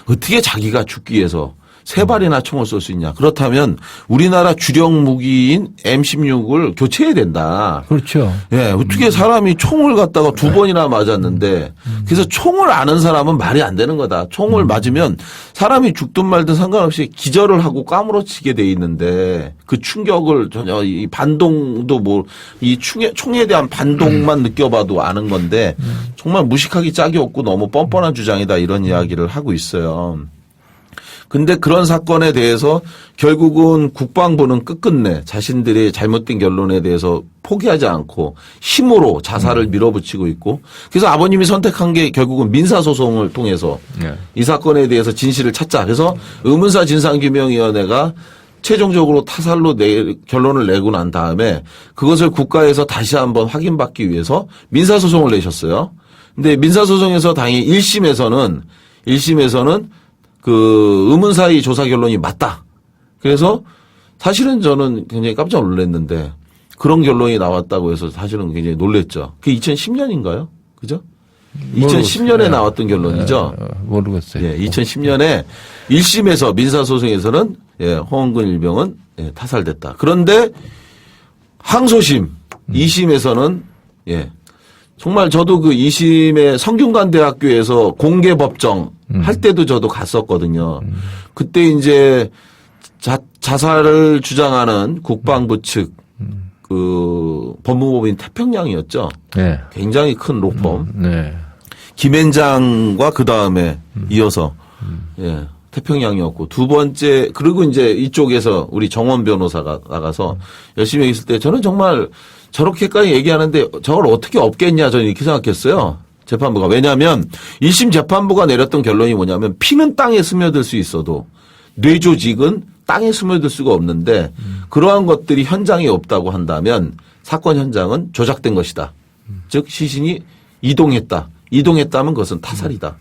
어떻게 자기가 죽기 위해서 세 발이나 총을 쏠 수 있냐. 그렇다면 우리나라 주력 무기인 M16을 교체해야 된다. 그렇죠. 예, 어떻게 사람이 총을 갖다가 두 번이나 맞았는데 그래서 총을 아는 사람은 말이 안 되는 거다. 총을 맞으면 사람이 죽든 말든 상관없이 기절을 하고 까무러치게 돼 있는데 그 충격을 전혀 이 반동도 뭐 이 총에 대한 반동만 느껴봐도 아는 건데 정말 무식하기 짝이 없고 너무 뻔뻔한 주장이다 이런 이야기를 하고 있어요. 근데 그런 사건에 대해서 결국은 국방부는 끝끝내 자신들의 잘못된 결론에 대해서 포기하지 않고 힘으로 자살을 밀어붙이고 있고 그래서 아버님이 선택한 게 결국은 민사소송을 통해서 이 사건에 대해서 진실을 찾자. 그래서 의문사 진상규명위원회가 최종적으로 타살로 결론을 내고 난 다음에 그것을 국가에서 다시 한번 확인받기 위해서 민사소송을 내셨어요. 근데 민사소송에서 당연히 1심에서는 그 의문사의 조사 결론이 맞다. 그래서 사실은 저는 굉장히 깜짝 놀랐는데 그런 결론이 나왔다고 해서 사실은 굉장히 놀랬죠. 그게 2010년인가요? 그죠? 2010년에 나왔던 결론이죠. 모르겠어요. 예, 2010년에 1심에서 민사소송에서는 예, 허은근 일병은 예, 타살됐다. 그런데 항소심 2심에서는 예, 정말 저도 그 2심에 성균관대학교에서 공개법정 할 때도 저도 갔었거든요. 그때 이제 자살을 주장하는 국방부 측 그 법무법인 태평양이었죠. 네. 굉장히 큰 로펌. 네. 김앤장과 그 다음에 이어서 예, 태평양이었고 두 번째 그리고 이제 이쪽에서 우리 정원 변호사가 나가서 열심히 있을 때 저는 정말 저렇게까지 얘기하는데 저걸 어떻게 없겠냐 저는 이렇게 생각했어요. 재판부가. 왜냐하면 1심 재판부가 내렸던 결론이 뭐냐면 피는 땅에 스며들 수 있어도 뇌조직은 땅에 스며들 수가 없는데 그러한 것들이 현장에 없다고 한다면 사건 현장은 조작된 것이다. 즉 시신이 이동했다면 그것은 타살이다.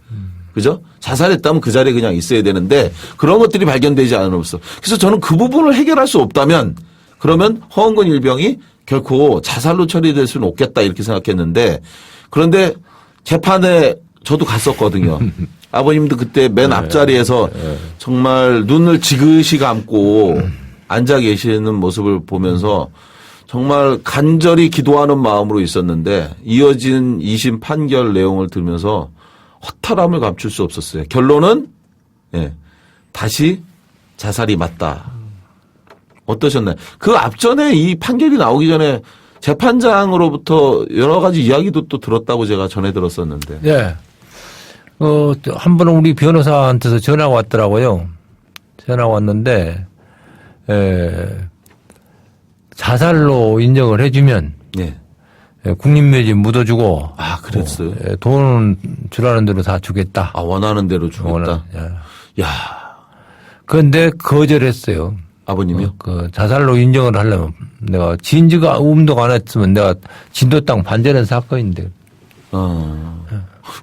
그죠? 자살했다면 그 자리에 그냥 있어야 되는데 그런 것들이 발견되지 않았어. 그래서 저는 그 부분을 해결할 수 없다면 그러면 허은근 일병이 결코 자살로 처리될 수는 없겠다 이렇게 생각했는데 그런데 재판에 저도 갔었거든요. 아버님도 그때 맨 앞자리에서 정말 눈을 지그시 감고 앉아 계시는 모습을 보면서 정말 간절히 기도하는 마음으로 있었는데 이어진 2심 판결 내용을 들으면서 허탈함을 감출 수 없었어요. 결론은 예, 다시 자살이 맞다. 어떠셨나요? 그 앞전에 이 판결이 나오기 전에 재판장으로부터 여러 가지 이야기도 또 들었다고 제가 전해 들었었는데. 네. 한 번은 우리 변호사한테서 전화가 왔더라고요. 전화가 왔는데, 자살로 인정을 해주면, 네. 국립묘지 묻어주고. 아, 그랬어요? 돈은 주라는 대로 다 주겠다. 아, 원하는 대로 주겠다. 야. 그런데 거절했어요. 아버님이요? 그 자살로 인정을 하려면 내가 진지가 음도가 안 했으면 내가 진도 땅 반전한 사건인데.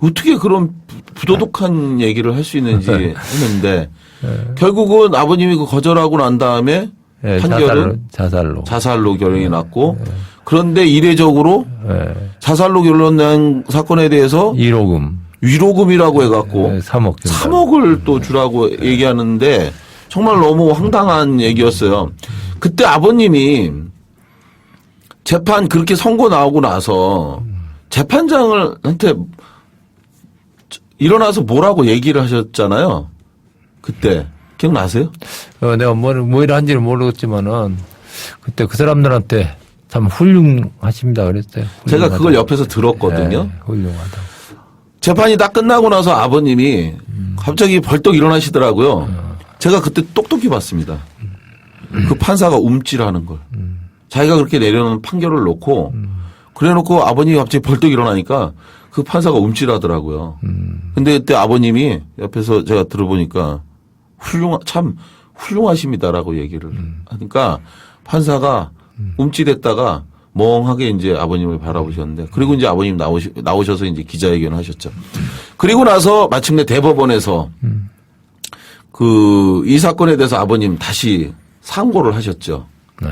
어떻게 그런 부도덕한 얘기를 할 수 있는지 했는데 결국은 아버님이 그 거절하고 난 다음에 판결은 자살로 자살로 결론이 났고 그런데 이례적으로 예. 자살로 결론난 사건에 대해서 1호금. 위로금이라고 해갖고 3억. 3억을 또 주라고 얘기하는데 정말 너무 황당한 얘기였어요. 그때 아버님이 재판 그렇게 선고 나오고 나서 재판장한테 일어나서 뭐라고 얘기를 하셨잖아요. 그때 기억나세요? 내가 뭐 이라 한지는 모르겠지만은 그때 그 사람들한테 참 훌륭하십니다 그랬어요. 제가 그걸 옆에서 들었거든요. 네, 훌륭하다. 재판이 딱 끝나고 나서 아버님이 갑자기 벌떡 일어나시더라고요. 제가 그때 똑똑히 봤습니다. 그 판사가 움찔하는 걸. 자기가 그렇게 내려놓은 판결을 놓고 그래놓고 아버님이 갑자기 벌떡 일어나니까 그 판사가 움찔하더라고요. 근데 그때 아버님이 옆에서 제가 들어보니까 참 훌륭하십니다라고 얘기를 하니까 판사가 움찔했다가 멍하게 이제 아버님을 바라보셨는데 그리고 이제 아버님 나오셔서 이제 기자회견을 하셨죠. 그리고 나서 마침내 대법원에서 이 사건에 대해서 아버님 다시 상고를 하셨죠. 네.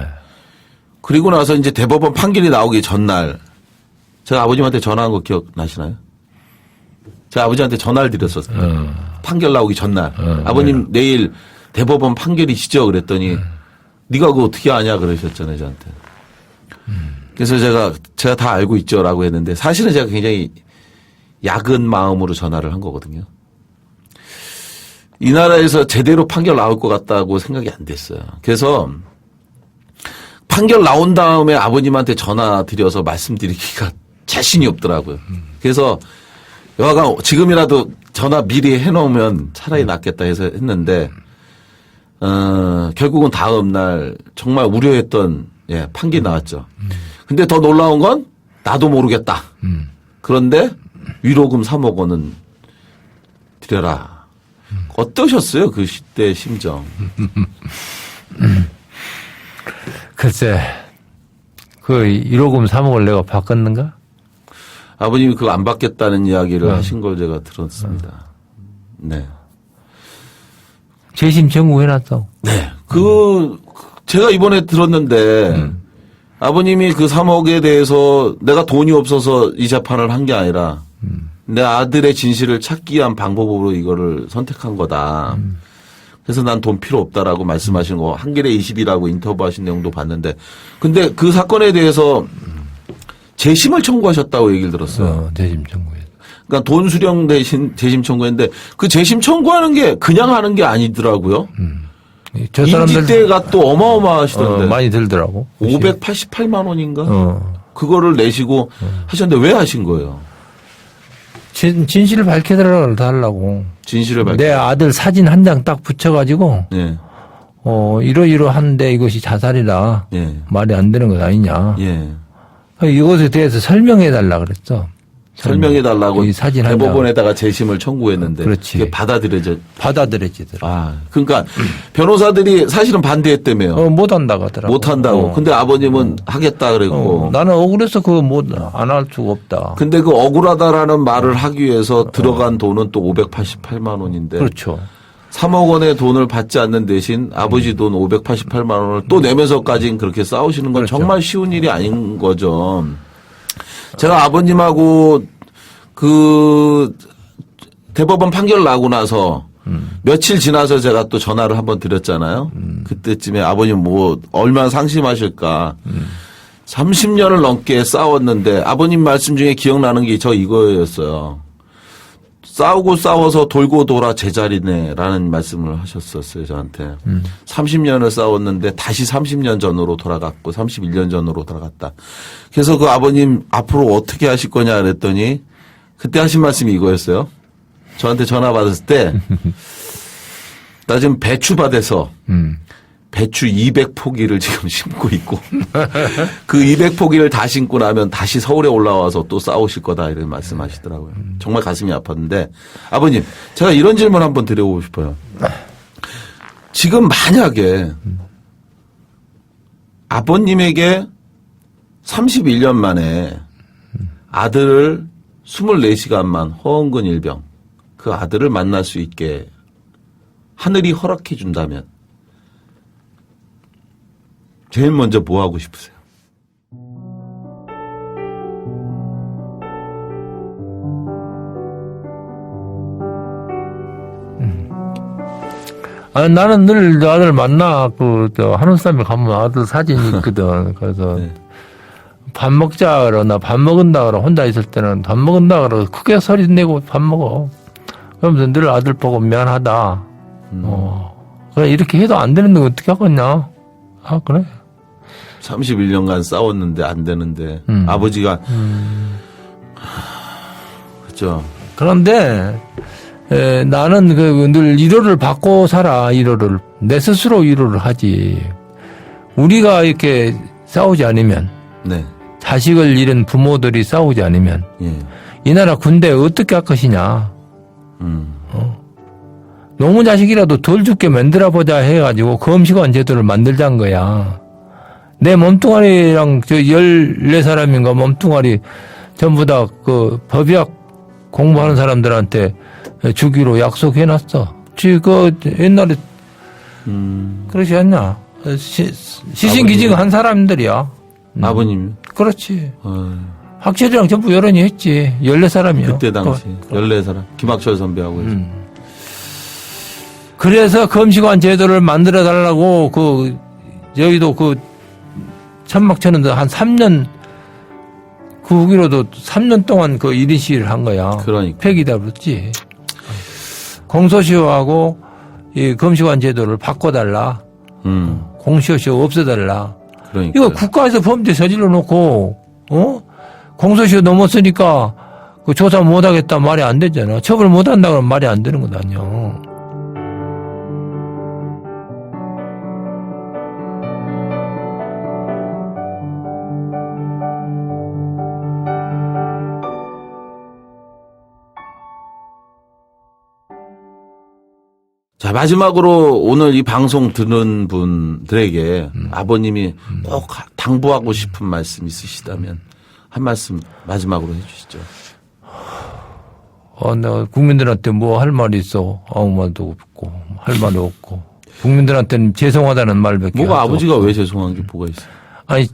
그리고 나서 이제 대법원 판결이 나오기 전날 제가 아버님한테 전화한 거 기억나시나요? 제가 아버지한테 전화를 드렸었어요. 판결 나오기 전날. 아버님 내일 대법원 판결이시죠? 그랬더니 네가 그거 어떻게 아냐 그러셨잖아요, 저한테. 그래서 제가 다 알고 있죠라고 했는데 사실은 제가 굉장히 약은 마음으로 전화를 한 거거든요. 이 나라에서 제대로 판결 나올 것 같다고 생각이 안 됐어요. 그래서 판결 나온 다음에 아버님한테 전화 드려서 말씀드리기가 자신이 없더라고요. 그래서 여하간 지금이라도 전화 미리 해놓으면 차라리 낫겠다 해서 했는데 결국은 다음 날 정말 우려했던 판결이 나왔죠. 근데 더 놀라운 건 나도 모르겠다. 그런데 위로금 3억 원은 드려라. 어떠셨어요? 그 시대 심정. 글쎄, 그 1호금 3억을 내가 바꿨는가? 아버님이 그거 안 받겠다는 이야기를 하신 걸 제가 들었습니다. 네. 재심 청구해놨어. 네. 제가 이번에 들었는데 아버님이 그 3억에 대해서 내가 돈이 없어서 이 재판을 한 게 아니라 내 아들의 진실을 찾기 위한 방법으로 이거를 선택한 거다. 그래서 난 돈 필요 없다라고 말씀하시는 거 한겨레 20이라고 인터뷰하신 내용도 봤는데 근데 그 사건에 대해서 재심을 청구하셨다고 얘기를 들었어요. 재심 청구해. 그러니까 돈 수령 대신 재심 청구했는데 그 재심 청구하는 게 그냥 하는 게 아니더라고요. 저 사람들 임직대가 또 어마어마하시던데. 많이 들더라고. 588만 원인가? 그거를 내시고 하셨는데 왜 하신 거예요? 진실을 밝혀달라고. 진실을 내 아들 사진 한 장 딱 붙여가지고, 예. 이러이러한데 이것이 자살이다. 예. 말이 안 되는 것 아니냐. 예. 이것에 대해서 설명해달라 그랬어. 설명해달라고 이 사진 한 장. 대법원에다가 재심을 청구했는데. 그렇지. 그게 받아들여지더라. 그러니까 변호사들이 사실은 반대했다며요. 못한다고 하더라고. 못한다고. 근데 아버님은 하겠다 그랬고. 나는 억울해서 그거 안 할 수가 없다. 근데 그 억울하다라는 말을 하기 위해서 들어간 돈은 또 588만 원인데. 그렇죠. 3억 원의 돈을 받지 않는 대신 아버지 돈 588만 원을 또 내면서까지 그렇게 싸우시는 건 그렇죠. 정말 쉬운 일이 아닌 거죠. 제가 아버님하고 대법원 판결 나고 나서 며칠 지나서 제가 또 전화를 한번 드렸잖아요. 그때쯤에 아버님 얼마나 상심하실까. 30년을 넘게 싸웠는데 아버님 말씀 중에 기억나는 게 이거였어요. 싸워서 돌고 돌아 제자리네라는 말씀을 하셨었어요, 저한테. 30년을 싸웠는데 다시 30년 전으로 돌아갔고 31년 전으로 돌아갔다. 그래서 그 아버님 앞으로 어떻게 하실 거냐 그랬더니 그때 하신 말씀이 이거였어요. 저한테 전화 받았을 때 나 지금 배추밭에서 배추 200포기를 지금 심고 있고 그 200포기를 다 심고 나면 다시 서울에 올라와서 또 싸우실 거다 이런 말씀하시더라고요. 정말 가슴이 아팠는데 아버님 제가 이런 질문 한번 드려보고 싶어요. 지금 만약에 아버님에게 31년 만에 아들을 24시간만 허은근 일병 그 아들을 만날 수 있게 하늘이 허락해 준다면 제일 먼저 뭐 하고 싶으세요? 아, 나는 늘 아들 만나, 한우쌈에 가면 아들 사진이 있거든. 그래서 네. 밥 먹자 그러나 밥 먹은다 그러 혼자 있을 때는 밥 먹은다 그러 크게 소리 내고 밥 먹어. 그러면서 늘 아들 보고 미안하다. 그래, 이렇게 해도 안 되는데 어떻게 하겠냐. 아, 그래. 31년간 싸웠는데 안 되는데 아버지가 그렇죠. 그런데 나는 늘 위로를 받고 살아. 위로를 내 스스로 위로를 하지. 우리가 이렇게 싸우지 않으면 네. 자식을 잃은 부모들이 싸우지 않으면 예. 이 나라 군대 어떻게 할 것이냐. 노무 자식이라도 덜 죽게 만들어 보자 해가지고 검시관 제도를 만들자는 거야. 내 몸뚱아리랑 14사람인가 몸뚱아리 전부 다 법의학 공부하는 사람들한테 주기로 약속해놨어. 옛날에 그러지 않냐. 시신기증한 사람들이야. 아버님. 그렇지. 학철이랑 전부 여론이 했지. 14사람이요. 그때 당시 14사람. 김학철 선배하고 해서. 그래서 검시관 제도를 만들어 달라고 여의도 천막천은 한 3년 그 후기로도 3년 동안 1인 시위를 한 거야. 그러니까. 폐기다 그랬지. 공소시효하고 이 검시관 제도를 바꿔달라. 공소시효 없애달라. 그러니까. 이거 국가에서 범죄 저질러 놓고 공소시효 넘었으니까 조사 못하겠다 말이 안 되잖아. 처벌 못한다 그러면 말이 안 되는 것 아니야. 자, 마지막으로 오늘 이 방송 듣는 분들에게 아버님이 꼭 당부하고 싶은 말씀 있으시다면 한 말씀 마지막으로 해 주시죠. 내가 국민들한테 뭐 할 말이 있어. 아무 말도 없고, 할 말이 없고. 국민들한테는 죄송하다는 말밖에. 뭐가 할수 아버지가 없고. 왜 죄송한 게 뭐가 있어요? 아니,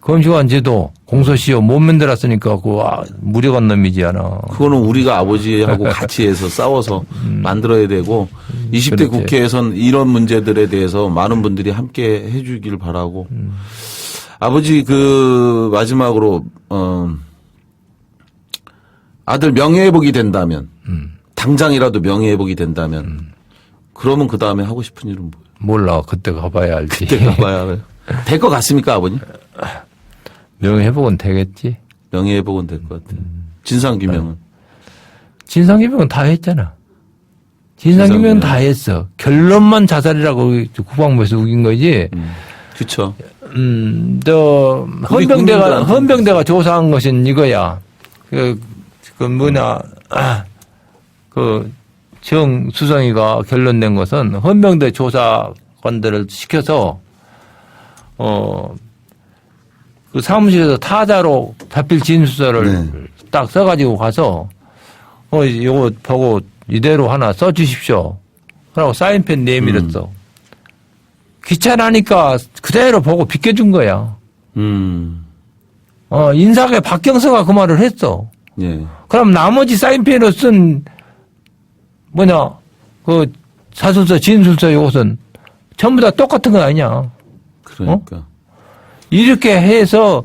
검시관 제도, 공소시효 못 만들었으니까 무력한 놈이지 않아. 그거는 우리가 아버지하고 같이 해서 싸워서 만들어야 되고 20대 그렇지. 국회에선 이런 문제들에 대해서 많은 분들이 함께 해 주길 바라고 아버지 마지막으로 아들 명예회복이 된다면 당장이라도 명예회복이 된다면 그러면 그 다음에 하고 싶은 일은 뭐예요? 몰라. 그때 가봐야 알지. 그때 가봐야 알아요. 될 것 같습니까 아버님? 명예회복은 되겠지. 명예회복은 될 것 같아요. 진상규명은? 진상규명은 다 했잖아. 진상규명은 다 했어. 결론만 자살이라고 국방부에서 우긴 거지. 그렇죠. 헌병대가 조사한 것은 이거야. 정 수성이가 결론낸 것은 헌병대 조사관들을 시켜서, 사무실에서 타자로 자필 진술서를 딱 써가지고 가서, 요거 보고 이대로 하나 써주십시오. 그러고 사인펜 내밀었어. 귀찮으니까 그대로 보고 비켜준 거야. 인사계 박경서가 그 말을 했어. 예. 그럼 나머지 사인펜으로 쓴, 사술서, 진술서 이것은 전부 다 똑같은 거 아니냐. 그러니까. 이렇게 해서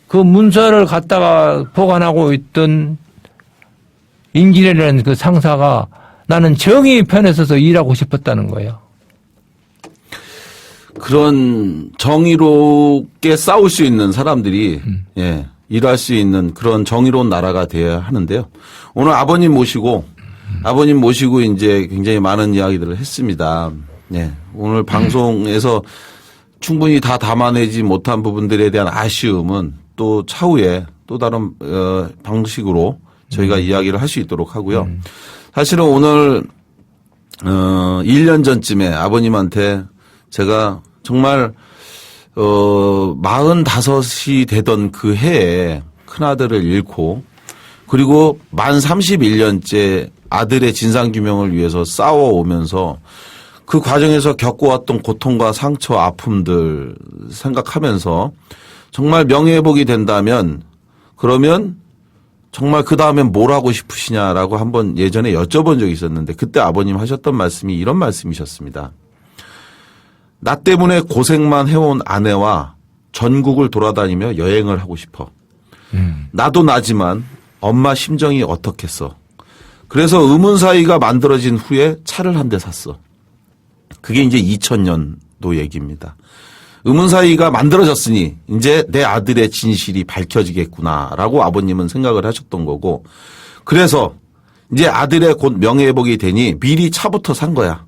그 문서를 갖다가 보관하고 있던 임기래라는 상사가 나는 정의 편에 서서 일하고 싶었다는 거예요. 그런 정의롭게 싸울 수 있는 사람들이 예, 일할 수 있는 그런 정의로운 나라가 돼야 하는데요. 오늘 아버님 모시고 이제 굉장히 많은 이야기들을 했습니다. 예, 오늘 방송에서 충분히 다 담아내지 못한 부분들에 대한 아쉬움은 또 차후에 또 다른 방식으로 저희가 이야기를 할 수 있도록 하고요. 사실은 오늘 1년 전쯤에 아버님한테 제가 정말 45이 되던 그 해에 큰아들을 잃고 그리고 만 31년째 아들의 진상규명을 위해서 싸워오면서 그 과정에서 겪어왔던 고통과 상처, 아픔들 생각하면서 정말 명예회복이 된다면 그러면 정말 그 다음엔 뭘 하고 싶으시냐라고 한번 예전에 여쭤본 적이 있었는데 그때 아버님 하셨던 말씀이 이런 말씀이셨습니다. 나 때문에 고생만 해온 아내와 전국을 돌아다니며 여행을 하고 싶어. 나도 나지만 엄마 심정이 어떻겠어. 그래서 의문사이가 만들어진 후에 차를 한 대 샀어. 그게 이제 2000년도 얘기입니다. 의문사이가 만들어졌으니 이제 내 아들의 진실이 밝혀지겠구나라고 아버님은 생각을 하셨던 거고 그래서 이제 아들의 곧 명예회복이 되니 미리 차부터 산 거야.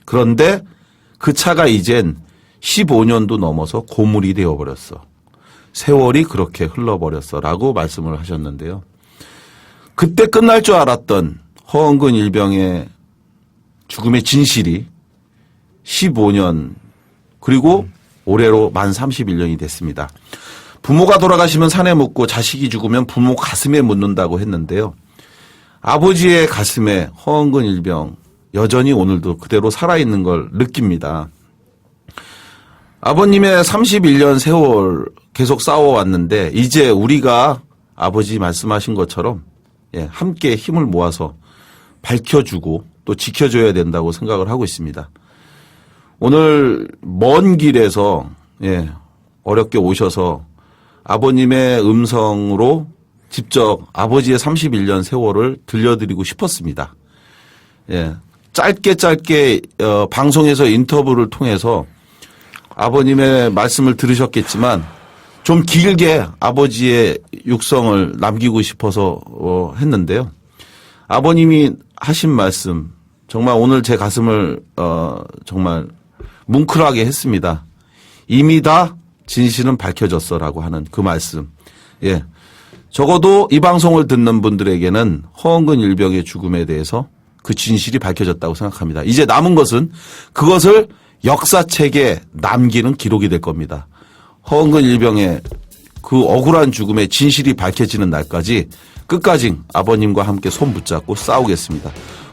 그런데 그 차가 이젠 15년도 넘어서 고물이 되어버렸어. 세월이 그렇게 흘러버렸어라고 말씀을 하셨는데요. 그때 끝날 줄 알았던 허은근 일병의 죽음의 진실이 15년 그리고 올해로 만 31년이 됐습니다. 부모가 돌아가시면 산에 묻고 자식이 죽으면 부모 가슴에 묻는다고 했는데요. 아버지의 가슴에 허은근 일병 여전히 오늘도 그대로 살아있는 걸 느낍니다. 아버님의 31년 세월 계속 싸워왔는데 이제 우리가 아버지 말씀하신 것처럼 함께 힘을 모아서 밝혀주고 또 지켜줘야 된다고 생각을 하고 있습니다. 오늘 먼 길에서 어렵게 오셔서 아버님의 음성으로 직접 아버지의 31년 세월을 들려드리고 싶었습니다. 짧게 방송에서 인터뷰를 통해서 아버님의 말씀을 들으셨겠지만 좀 길게 아버지의 육성을 남기고 싶어서 했는데요. 아버님이 하신 말씀 정말 오늘 제 가슴을 정말 뭉클하게 했습니다. 이미 다 진실은 밝혀졌어라고 하는 그 말씀. 적어도 이 방송을 듣는 분들에게는 허은근 일병의 죽음에 대해서 그 진실이 밝혀졌다고 생각합니다. 이제 남은 것은 그것을 역사책에 남기는 기록이 될 겁니다. 허은근 일병의 그 억울한 죽음의 진실이 밝혀지는 날까지 끝까지 아버님과 함께 손 붙잡고 싸우겠습니다.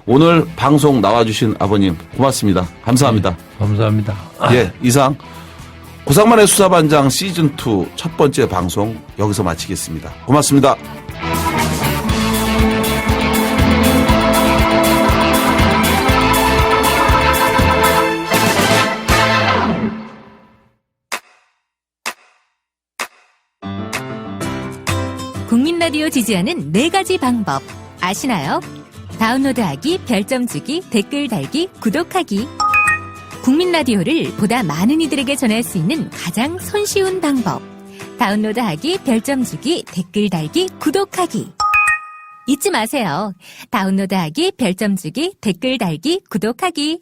오늘 방송 나와주신 아버님 고맙습니다. 감사합니다. 감사합니다. 이상 고상만의 수사반장 시즌2 첫 번째 방송 여기서 마치겠습니다. 고맙습니다. 국민라디오 지지하는 4가지 방법 아시나요? 다운로드하기, 별점 주기, 댓글 달기, 구독하기. 국민라디오를 보다 많은 이들에게 전할 수 있는 가장 손쉬운 방법. 다운로드하기, 별점 주기, 댓글 달기, 구독하기. 잊지 마세요. 다운로드하기, 별점 주기, 댓글 달기, 구독하기.